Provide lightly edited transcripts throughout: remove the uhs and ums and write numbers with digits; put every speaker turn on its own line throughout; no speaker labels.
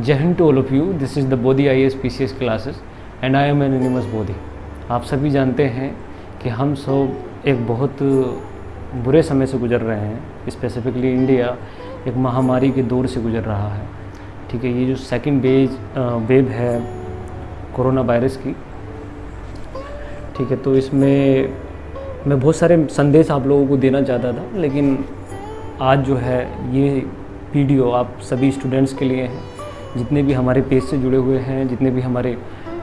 Jai Hind to all of you. This is the Bodhi IAS PCS classes and I am anonymous Bodhi. आप सभी जानते हैं कि हम सब एक बहुत बुरे समय से गुजर रहे हैं। स्पेसिफिकली इंडिया एक महामारी के दौर से गुजर रहा है। ठीक है, ये जो सेकंड वेव है कोरोना वायरस की, ठीक है, तो इसमें मैं बहुत सारे संदेश आप लोगों को देना चाहता था, लेकिन आज जो है ये वीडियो आप सभी स्टूडेंट्स के लिए है, जितने भी हमारे पेज से जुड़े हुए हैं, जितने भी हमारे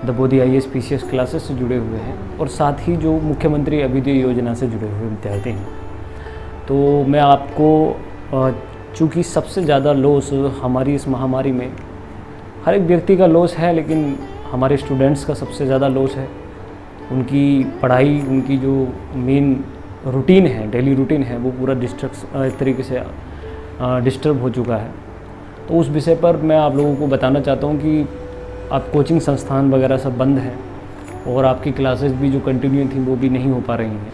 the Bodhi IAS PCS classes से जुड़े हुए हैं और साथ ही जो मुख्यमंत्री अभ्युदय योजना से जुड़े हुए विद्यार्थी हैं। तो मैं आपको चूँकि सबसे ज़्यादा लॉस हमारी इस महामारी में हर एक व्यक्ति का लॉस है, लेकिन हमारे स्टूडेंट्स का सबसे ज़्यादा लॉस है। उनकी पढ़ाई, उनकी जो मेन रूटीन है, डेली रूटीन है, वो पूरा एक तरीके से डिस्टर्ब हो चुका है। तो उस विषय पर मैं आप लोगों को बताना चाहता हूँ कि आप कोचिंग संस्थान वगैरह सब बंद हैं और आपकी क्लासेस भी जो कंटिन्यू थी वो भी नहीं हो पा रही हैं।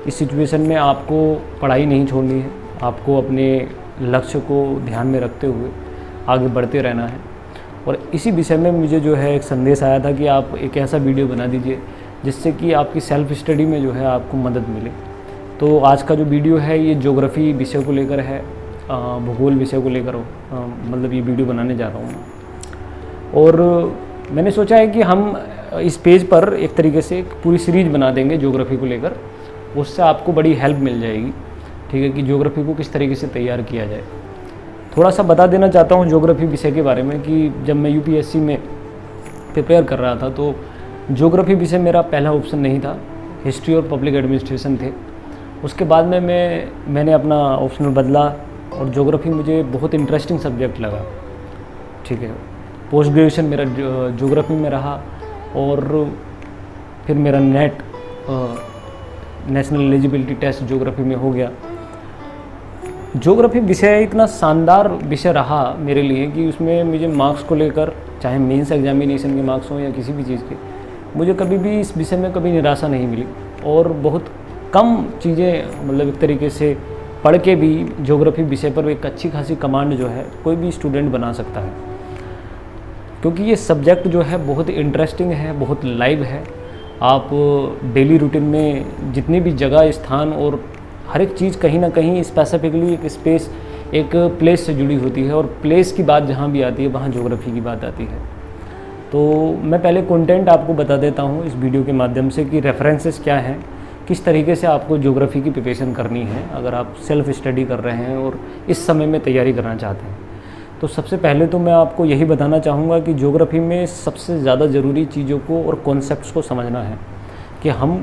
इस सिचुएशन में आपको पढ़ाई नहीं छोड़नी है, आपको अपने लक्ष्य को ध्यान में रखते हुए आगे बढ़ते रहना है। और इसी विषय में मुझे जो है एक संदेश आया था कि आप एक ऐसा वीडियो बना दीजिए जिससे कि आपकी सेल्फ स्टडी में जो है आपको मदद मिले। तो आज का जो वीडियो है ये ज्योग्राफी विषय को लेकर है, भूगोल विषय को लेकर मतलब ये वीडियो बनाने जा रहा हूँ मैं। और मैंने सोचा है कि हम इस पेज पर एक तरीके से एक पूरी सीरीज बना देंगे ज्योग्राफी को लेकर, उससे आपको बड़ी हेल्प मिल जाएगी। ठीक है, कि ज्योग्राफी को किस तरीके से तैयार किया जाए। थोड़ा सा बता देना चाहता हूँ ज्योग्राफी विषय के बारे में कि जब मैं UPSC में प्रिपेयर कर रहा था तो ज्योग्राफी विषय मेरा पहला ऑप्शन नहीं था, हिस्ट्री और पब्लिक एडमिनिस्ट्रेशन थे। उसके बाद में मैंने अपना ऑप्शनल बदला और ज्योग्राफी मुझे बहुत इंटरेस्टिंग सब्जेक्ट लगा। ठीक है, पोस्ट ग्रेजुएशन मेरा ज्योग्राफी में रहा और फिर मेरा नेशनल एलिजिबिलिटी टेस्ट ज्योग्राफी में हो गया। ज्योग्राफी विषय इतना शानदार विषय रहा मेरे लिए कि उसमें मुझे मार्क्स को लेकर, चाहे मेंस एग्जामिनेशन के मार्क्स हों या किसी भी चीज़ के, मुझे कभी भी इस विषय में कभी निराशा नहीं मिली। और बहुत कम चीज़ें, मतलब एक तरीके से पढ़ के भी ज्योग्राफी विषय पर एक अच्छी खासी कमांड जो है कोई भी स्टूडेंट बना सकता है, क्योंकि ये सब्जेक्ट जो है बहुत इंटरेस्टिंग है, बहुत लाइव है। आप डेली रूटीन में जितनी भी जगह, स्थान और हर एक चीज़ कहीं ना कहीं स्पेसिफिकली एक स्पेस, एक प्लेस से जुड़ी होती है, और प्लेस की बात जहाँ भी आती है वहाँ ज्योग्राफी की बात आती है। तो मैं पहले कंटेंट आपको बता देता हूँ इस वीडियो के माध्यम से कि रेफरेंसेस क्या हैं, किस तरीके से आपको ज्योग्राफी की प्रिपरेशन करनी है अगर आप सेल्फ स्टडी कर रहे हैं और इस समय में तैयारी करना चाहते हैं। तो सबसे पहले तो मैं आपको यही बताना चाहूँगा कि ज्योग्राफी में सबसे ज़्यादा ज़रूरी चीज़ों को और कॉन्सेप्ट्स को समझना है कि हम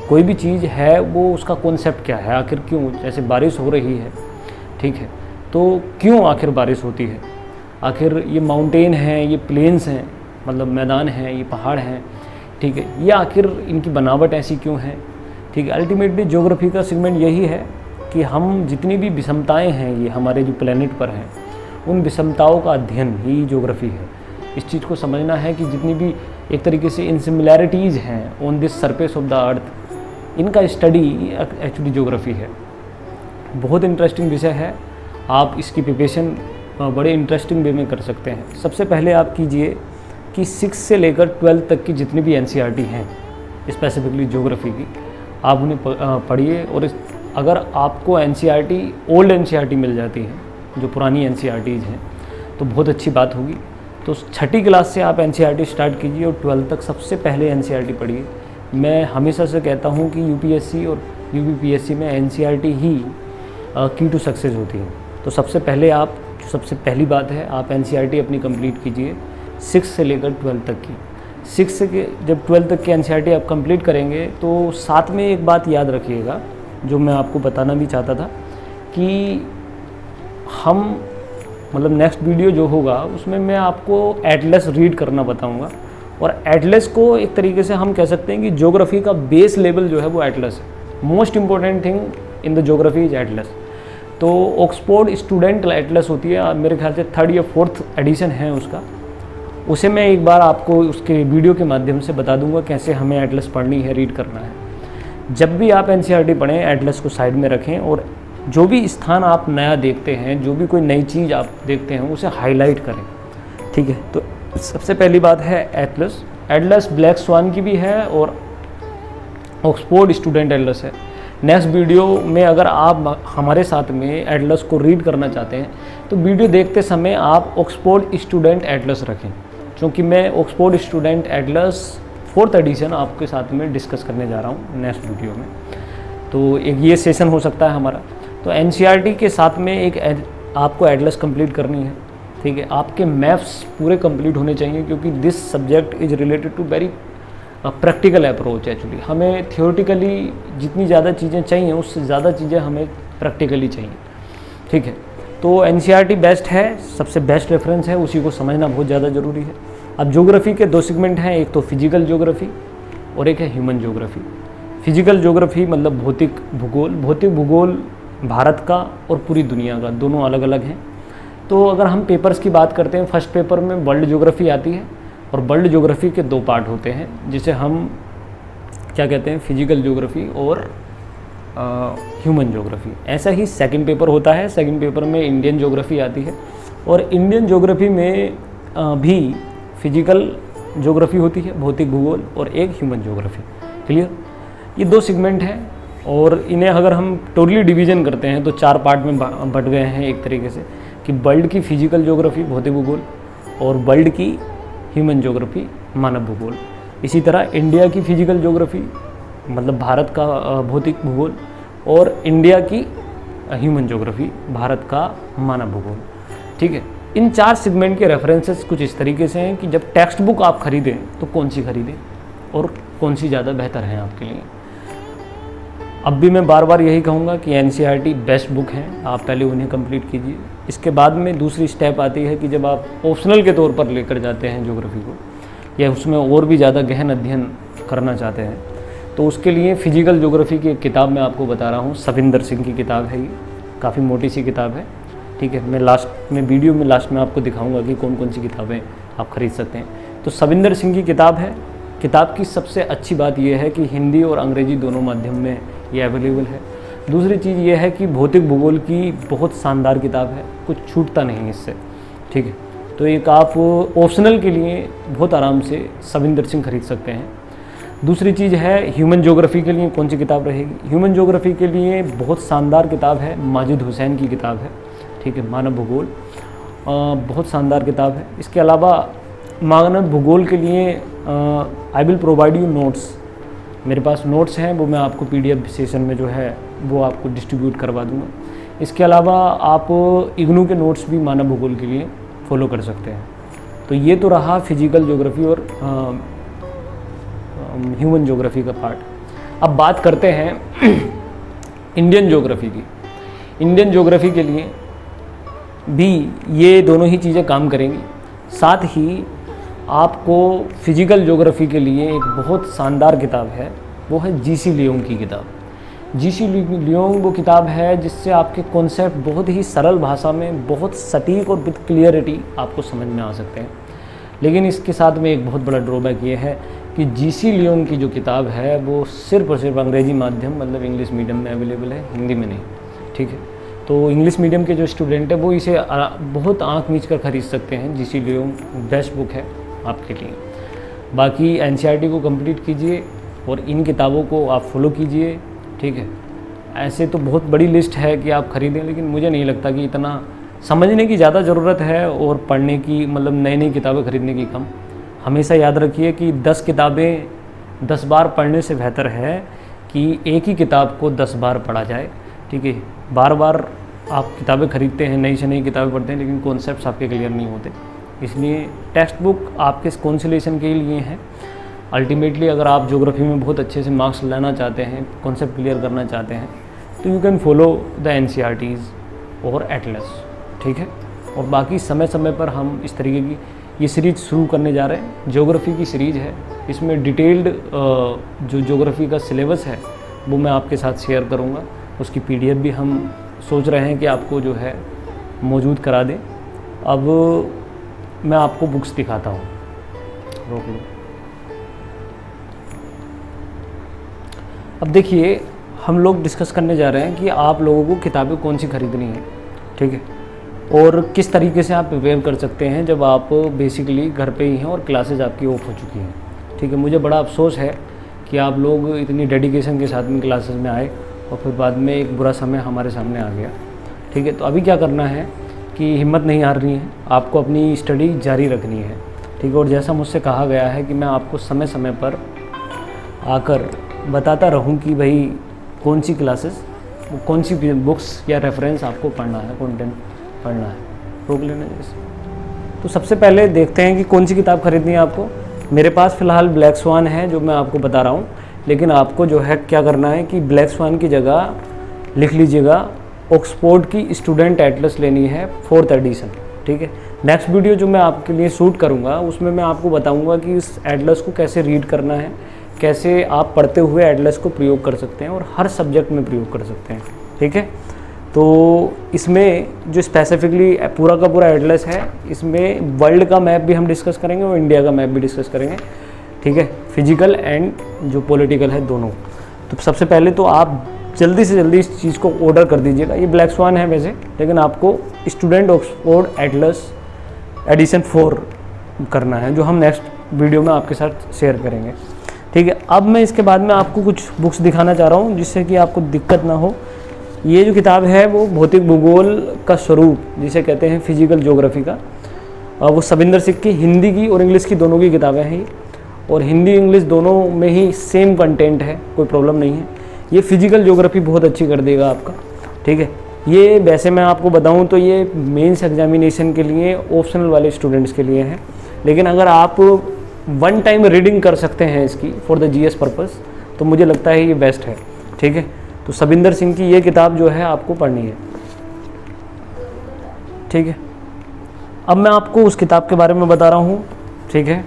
कोई भी चीज़ है वो उसका कॉन्सेप्ट क्या है, आखिर क्यों। जैसे बारिश हो रही है, ठीक है, तो क्यों आखिर बारिश होती है, आखिर ये माउंटेन हैं, ये प्लेन्स हैं, मतलब मैदान हैं, ये पहाड़ हैं, ठीक है, ये आखिर इनकी बनावट ऐसी क्यों है। ठीक है, अल्टीमेटली ज्योग्राफी का सेगमेंट यही है कि हम जितनी भी विषमताएँ हैं ये हमारे जो प्लेनेट पर हैं, उन विषमताओं का अध्ययन ही ज्योग्राफी है। इस चीज़ को समझना है कि जितनी भी एक तरीके से इनसिमिलैरिटीज़ हैं on this surface of the earth, इनका स्टडी एक्चुअली ज्योग्राफी है। बहुत इंटरेस्टिंग विषय है, आप इसकी प्रिपरेशन बड़े इंटरेस्टिंग वे में कर सकते हैं। सबसे पहले आप कीजिए कि 6 से लेकर 12 तक की जितनी भी NCERT हैं स्पेसिफिकली ज्योग्राफी की, आप उन्हें पढ़िए। और अगर आपको NCERT, ओल्ड NCERT मिल जाती है, जो पुरानी NCERTs हैं, तो बहुत अच्छी बात होगी। तो 6ठी क्लास से आप NCERT स्टार्ट कीजिए और 12 तक सबसे पहले NCERT पढ़िए। मैं हमेशा से कहता हूँ कि UPSC और UPPSC में NCERT ही की टू सक्सेस होती है। तो सबसे पहली बात है, आप NCERT अपनी कंप्लीट कीजिए 6 से लेकर 12 तक की। 6 से जब 12 तक की NCERT आप कंप्लीट करेंगे तो साथ में एक बात याद रखिएगा जो मैं आपको बताना भी चाहता था कि हम, मतलब नेक्स्ट वीडियो जो होगा उसमें मैं आपको एटलस रीड करना बताऊंगा। और एटलस को एक तरीके से हम कह सकते हैं कि ज्योग्राफी का बेस लेवल जो है वो एटलस है। Most important thing in the geography is Atlas. तो ऑक्सफोर्ड स्टूडेंट एटलस होती है, मेरे ख्याल से 3rd या 4th एडिशन है उसका। उसे मैं एक बार आपको उसके वीडियो के माध्यम से बता दूंगा कैसे हमें एटलस पढ़नी है, रीड करना है। जब भी आप NCERT पढ़ें, एटलस को साइड में रखें और जो भी स्थान आप नया देखते हैं, जो भी कोई नई चीज़ आप देखते हैं, उसे हाईलाइट करें। ठीक है। तो सबसे पहली बात है एटलस। एटलस ब्लैक स्वान की भी है और ऑक्सफोर्ड स्टूडेंट एटलस है। नेक्स्ट वीडियो में अगर आप हमारे साथ में एटलस को रीड करना चाहते हैं तो वीडियो देखते समय आप ऑक्सफोर्ड स्टूडेंट एटलस रखें, क्योंकि मैं Oxford student Atlas 4th addition आपके साथ में डिस्कस करने जा रहा हूँ नेक्स्ट वीडियो में। तो एक ये सेशन हो सकता है हमारा। तो एनसीईआरटी के साथ में एक आपको एटलस कंप्लीट करनी है, ठीक है। आपके मैथ्स पूरे कंप्लीट होने चाहिए, क्योंकि this subject is related to very practical approach. Actually हमें थियोरेटिकली जितनी ज़्यादा चीज़ें चाहिए उससे ज़्यादा चीज़ें हमें प्रैक्टिकली चाहिए, ठीक है। तो एनसीईआरटी बेस्ट है, सबसे बेस्ट रेफरेंस है, उसी को समझना बहुत ज़्यादा ज़रूरी है। अब ज्योग्राफी के 2 सेगमेंट हैं, एक तो फिजिकल ज्योग्राफी और एक है ह्यूमन ज्योग्राफी। फिजिकल ज्योग्राफी मतलब भौतिक भूगोल। भौतिक भूगोल भारत का और पूरी दुनिया का, दोनों अलग अलग हैं। तो अगर हम पेपर्स की बात करते हैं, फर्स्ट पेपर में वर्ल्ड ज्योग्राफी आती है और वर्ल्ड ज्योग्राफी के 2 पार्ट होते हैं, जिसे हम क्या कहते हैं, फिजिकल ज्योग्राफी और ह्यूमन ज्योग्राफी। ऐसा ही सेकंड पेपर होता है। सेकंड पेपर में इंडियन ज्योग्राफी आती है और इंडियन ज्योग्राफी में भी फिजिकल ज्योग्राफी होती है, भौतिक भूगोल, और एक ह्यूमन ज्योग्राफी। क्लियर? ये 2 सेगमेंट हैं और इन्हें अगर हम टोटली डिवीज़न करते हैं तो 4 पार्ट में बट गए हैं एक तरीके से, कि वर्ल्ड की फिजिकल ज्योग्राफी भौतिक भूगोल और वर्ल्ड की ह्यूमन ज्योग्राफी मानव भूगोल। इसी तरह इंडिया की फिजिकल ज्योग्राफी मतलब भारत का भौतिक भूगोल और इंडिया की ह्यूमन ज्योग्राफी भारत का मानव भूगोल, ठीक है। इन 4 सेगमेंट के रेफरेंसेस कुछ इस तरीके से हैं कि जब टेक्स्ट बुक आप खरीदें तो कौन सी खरीदें और कौन सी ज़्यादा बेहतर है आपके लिए। अब भी मैं बार बार यही कहूँगा कि एनसीईआरटी बेस्ट बुक हैं, आप पहले उन्हें कंप्लीट कीजिए। इसके बाद में दूसरी स्टेप आती है कि जब आप ऑप्शनल के तौर पर लेकर जाते हैं ज्योग्राफी को, या उसमें और भी ज़्यादा गहन अध्ययन करना चाहते हैं, तो उसके लिए फिजिकल ज्योग्राफी की एक किताब मैं आपको बता रहा हूँ। सविंदर सिंह की किताब है, ये काफ़ी मोटी सी किताब है, ठीक है। मैं लास्ट में वीडियो में लास्ट में आपको दिखाऊँगा कि कौन कौन सी किताबें आप खरीद सकते हैं। तो सविंदर सिंह की किताब है। किताब की सबसे अच्छी बात यह है कि हिंदी और अंग्रेजी दोनों माध्यम में ये अवेलेबल है। दूसरी चीज़ ये है कि भौतिक भूगोल की बहुत शानदार किताब है, कुछ छूटता नहीं इससे, ठीक है। तो एक आप ऑप्शनल के लिए बहुत आराम से सविंदर सिंह खरीद सकते हैं। दूसरी चीज़ है ह्यूमन ज्योग्राफी के लिए कौन सी किताब रहेगी। ह्यूमन ज्योग्राफी के लिए बहुत शानदार किताब है, माजिद हुसैन की किताब है, ठीक है, मानव भूगोल, बहुत शानदार किताब है। इसके अलावा मानव भूगोल के लिए I will provide you notes, मेरे पास नोट्स हैं, वो मैं आपको PDF सेशन में जो है वो आपको डिस्ट्रीब्यूट करवा दूँगा। इसके अलावा आप इग्नू के नोट्स भी मानव भूगोल के लिए फॉलो कर सकते हैं। तो ये तो रहा फिजिकल ज्योग्राफी और ह्यूमन ज्योग्राफी का पार्ट। अब बात करते हैं इंडियन ज्योग्राफी की। इंडियन ज्योग्राफी के लिए भी ये दोनों ही चीज़ें काम करेंगी। साथ ही आपको फिजिकल ज्योग्राफी के लिए एक बहुत शानदार किताब है, वो है GC लियोंग की किताब। GC लियोंग वो किताब है जिससे आपके कॉन्सेप्ट बहुत ही सरल भाषा में, बहुत सटीक और विद क्लियरिटी आपको समझ में आ सकते हैं। लेकिन इसके साथ में एक बहुत बड़ा ड्रॉबैक ये है कि GC लियोंग की जो किताब है वो सिर्फ और सिर्फ अंग्रेजी माध्यम मतलब इंग्लिश मीडियम में अवेलेबल है, हिंदी में नहीं, ठीक है। तो इंग्लिश मीडियम के जो स्टूडेंट हैं वो इसे बहुत आँख मीच कर खरीद सकते हैं। GC लियोंग बेस्ट बुक है आपके लिए। बाकी एनसीईआरटी को कंप्लीट कीजिए और इन किताबों को आप फॉलो कीजिए, ठीक है। ऐसे तो बहुत बड़ी लिस्ट है कि आप खरीदें, लेकिन मुझे नहीं लगता कि इतना समझने की ज़्यादा ज़रूरत है और पढ़ने की मतलब नई नई किताबें खरीदने की कम। हमेशा याद रखिए कि 10 किताबें 10 बार पढ़ने से बेहतर है कि एक ही किताब को 10 बार पढ़ा जाए, ठीक है। बार बार आप किताबें खरीदते हैं, नई से नई किताबें पढ़ते हैं, लेकिन कॉन्सेप्ट्स आपके क्लियर नहीं होते। इसलिए टेक्स्ट बुक आपके कंसोलेशन के लिए है। अल्टीमेटली अगर आप ज्योग्राफी में बहुत अच्छे से मार्क्स लाना चाहते हैं, कॉन्सेप्ट क्लियर करना चाहते हैं, तो you can follow the NCERTs और एटलस, ठीक है। और बाकी समय समय पर हम इस तरीके की ये सीरीज़ शुरू करने जा रहे हैं। ज्योग्राफी की सीरीज़ है, इसमें डिटेल्ड जो ज्योग्राफी का सिलेबस है वो मैं आपके साथ शेयर करूँगा। उसकी PDF भी हम सोच रहे हैं कि आपको जो है मौजूद करा दें। अब मैं आपको बुक्स दिखाता हूँ, रोक लो। अब देखिए हम लोग डिस्कस करने जा रहे हैं कि आप लोगों को किताबें कौन सी खरीदनी है, ठीक है। और किस तरीके से आप प्रिपेयर कर सकते हैं जब आप बेसिकली घर पे ही हैं और क्लासेज आपकी ऑफ हो चुकी हैं। ठीक है, मुझे बड़ा अफसोस है कि आप लोग इतनी डेडिकेशन के साथ में क्लासेस में आए और फिर बाद में एक बुरा समय हमारे सामने आ गया। ठीक है, तो अभी क्या करना है कि हिम्मत नहीं हारनी है, आपको अपनी स्टडी जारी रखनी है। ठीक है, और जैसा मुझसे कहा गया है कि मैं आपको समय समय पर आकर बताता रहूं कि भाई कौन सी क्लासेस, कौन सी बुक्स या रेफरेंस आपको पढ़ना है, कंटेंट पढ़ना है, रोक लेना जैसे। तो सबसे पहले देखते हैं कि कौन सी किताब खरीदनी है आपको। मेरे पास फ़िलहाल ब्लैक स्वान है जो मैं आपको बता रहा हूँ, लेकिन आपको जो है क्या करना है कि ब्लैक स्वान की जगह लिख लीजिएगा ऑक्सफोर्ड की स्टूडेंट एटलस लेनी है 4th एडिशन। ठीक है, नेक्स्ट वीडियो जो मैं आपके लिए शूट करूँगा उसमें मैं आपको बताऊँगा कि इस एटलस को कैसे रीड करना है, कैसे आप पढ़ते हुए एटलस को प्रयोग कर सकते हैं और हर सब्जेक्ट में प्रयोग कर सकते हैं। ठीक है, तो इसमें जो स्पेसिफिकली पूरा का पूरा एटलस है, इसमें वर्ल्ड का मैप भी हम डिस्कस करेंगे और इंडिया का मैप भी डिस्कस करेंगे। ठीक है, फिजिकल एंड जो पॉलिटिकल है दोनों। तो सबसे पहले तो आप जल्दी से जल्दी इस चीज़ को ऑर्डर कर दीजिएगा। ये ब्लैक स्वान है वैसे, लेकिन आपको स्टूडेंट ऑक्सफोर्ड एटलस एडिशन 4 करना है, जो हम नेक्स्ट वीडियो में आपके साथ शेयर करेंगे। ठीक है, अब मैं इसके बाद में आपको कुछ बुक्स दिखाना चाह रहा हूँ जिससे कि आपको दिक्कत ना हो। ये जो किताब है वो भौतिक भूगोल का स्वरूप जिसे कहते हैं फिजिकल ज्योग्राफी का, वो सविंदर सिंह की हिंदी की और इंग्लिश की दोनों की किताबें हैं ये, और हिंदी इंग्लिश दोनों में ही सेम कंटेंट है, कोई प्रॉब्लम नहीं है। ये फिजिकल ज्योग्राफी बहुत अच्छी कर देगा आपका। ठीक है, ये वैसे मैं आपको बताऊं तो ये मेंस एग्जामिनेशन के लिए ऑप्शनल वाले स्टूडेंट्स के लिए है, लेकिन अगर आप वन टाइम रीडिंग कर सकते हैं इसकी फॉर द जीएस पर्पस तो मुझे लगता है ये बेस्ट है। ठीक है, तो सविंदर सिंह की ये किताब जो है आपको पढ़नी है। ठीक है, अब मैं आपको उस किताब के बारे में बता रहा हूँ। ठीक है,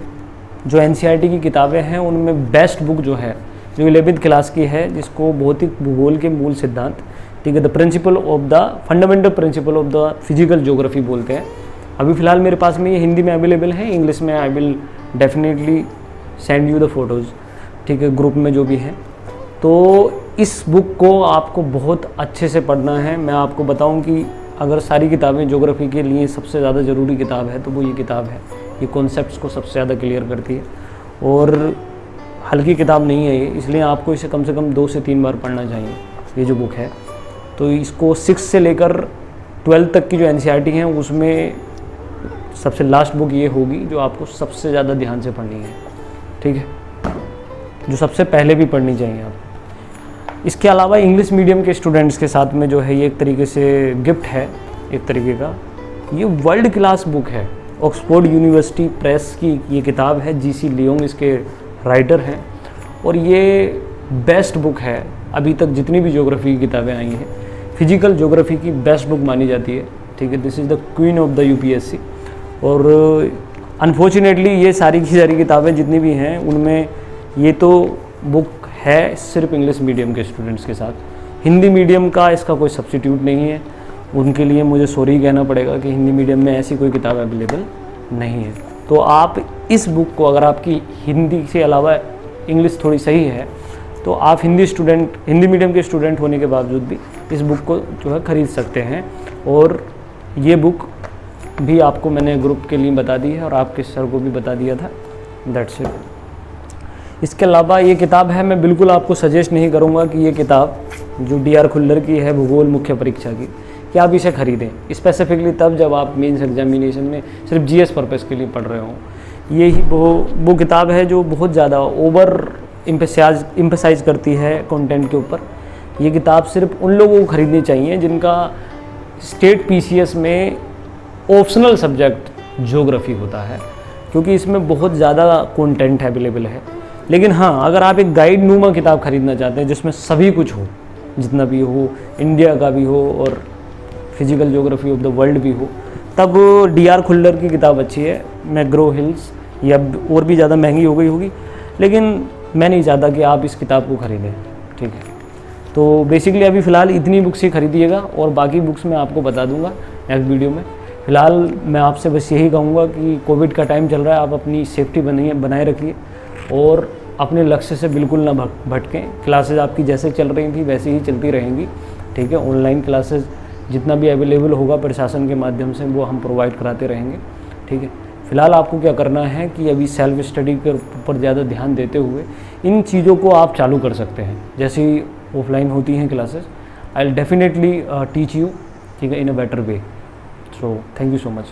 जो एनसीईआरटी की किताबें हैं उनमें बेस्ट बुक जो है, जो 11th क्लास की है, जिसको भौतिक भूगोल के मूल सिद्धांत, ठीक है, the principle of the fundamental principle of the physical geography बोलते हैं। अभी फ़िलहाल मेरे पास में ये हिंदी में अवेलेबल है, इंग्लिश में आई will definitely send you the photos. ठीक है, ग्रुप में जो भी है। तो इस बुक को आपको बहुत अच्छे से पढ़ना है। मैं आपको बताऊं कि अगर सारी किताबें ज्योग्राफी के लिए सबसे ज़्यादा ज़रूरी किताब है तो वो ये किताब है। ये कॉन्सेप्ट्स को सबसे ज़्यादा क्लियर करती है और हल्की किताब नहीं है ये, इसलिए आपको इसे कम से कम 2 से 3 बार पढ़ना चाहिए ये जो बुक है। तो इसको 6 से लेकर 12 तक की जो एनसीईआरटी हैं उसमें सबसे लास्ट बुक ये होगी जो आपको सबसे ज़्यादा ध्यान से पढ़नी है। ठीक है, जो सबसे पहले भी पढ़नी चाहिए आप। इसके अलावा इंग्लिश मीडियम के स्टूडेंट्स के साथ में जो है ये एक तरीके से गिफ्ट है एक तरीके का, ये वर्ल्ड क्लास बुक है। ऑक्सफोर्ड यूनिवर्सिटी प्रेस की ये किताब है, जीसी लियोंग इसके राइटर हैं, और ये बेस्ट बुक है अभी तक जितनी भी ज्योग्राफी की किताबें आई हैं। फिजिकल ज्योग्राफी की बेस्ट बुक मानी जाती है। ठीक है, this is the queen of the UPSC. और अनफॉर्चुनेटली ये सारी की सारी किताबें जितनी भी हैं उनमें ये तो बुक है सिर्फ इंग्लिश मीडियम के स्टूडेंट्स के साथ। हिंदी मीडियम का इसका कोई सब्स्टिट्यूट नहीं है, उनके लिए मुझे सॉरी कहना पड़ेगा कि हिंदी मीडियम में ऐसी कोई किताब अवेलेबल नहीं है। तो आप इस बुक को, अगर आपकी हिंदी से अलावा इंग्लिश थोड़ी सही है तो आप हिंदी मीडियम के स्टूडेंट होने के बावजूद भी इस बुक को जो है ख़रीद सकते हैं। और ये बुक भी आपको मैंने ग्रुप के लिए बता दी है और आपके सर को भी बता दिया था। That's it. इसके अलावा ये किताब है, मैं बिल्कुल आपको सजेस्ट नहीं करूँगा कि ये किताब जो DR खुल्लर की है भूगोल मुख्य परीक्षा की, कि आप इसे खरीदें स्पेसिफिकली तब जब आप मेंस एग्जामिनेशन में सिर्फ जीएस पर्पस के लिए पढ़ रहे हो। ये ही वो किताब है जो बहुत ज़्यादा ओवर एम्फसाइज करती है कंटेंट के ऊपर। ये किताब सिर्फ उन लोगों को खरीदनी चाहिए जिनका स्टेट PCS में ऑप्शनल सब्जेक्ट ज्योग्राफी होता है, क्योंकि इसमें बहुत ज़्यादा कंटेंट अवेलेबल है। लेकिन हाँ, अगर आप एक गाइड नुमा किताब खरीदना चाहते हैं जिसमें सभी कुछ हो, जितना भी हो, इंडिया का भी हो और physical geography of the world भी हो, तब DR खुल्लर की किताब अच्छी है। मैग्रो हिल्स या और भी ज़्यादा महंगी हो गई होगी, लेकिन मैं नहीं चाहता कि आप इस किताब को खरीदें। ठीक है, तो बेसिकली अभी फ़िलहाल इतनी बुक्स ही खरीदिएगा और बाकी बुक्स मैं आपको बता दूंगा नेक्स्ट वीडियो में। फ़िलहाल मैं आपसे बस यही कहूँगा कि कोविड का टाइम चल रहा है, आप अपनी सेफ्टी बनाए रखिए और अपने लक्ष्य से बिल्कुल ना भटकें। क्लासेस आपकी जैसे चल रही थी वैसे ही चलती रहेंगी। ठीक है, ऑनलाइन क्लासेस जितना भी अवेलेबल होगा प्रशासन के माध्यम से वो हम प्रोवाइड कराते रहेंगे। ठीक है, फ़िलहाल आपको क्या करना है कि अभी सेल्फ स्टडी के ऊपर ज़्यादा ध्यान देते हुए इन चीज़ों को आप चालू कर सकते हैं। जैसे ही ऑफलाइन होती हैं classes, I will definitely teach you, ठीक है, in a better way. So thank you so much.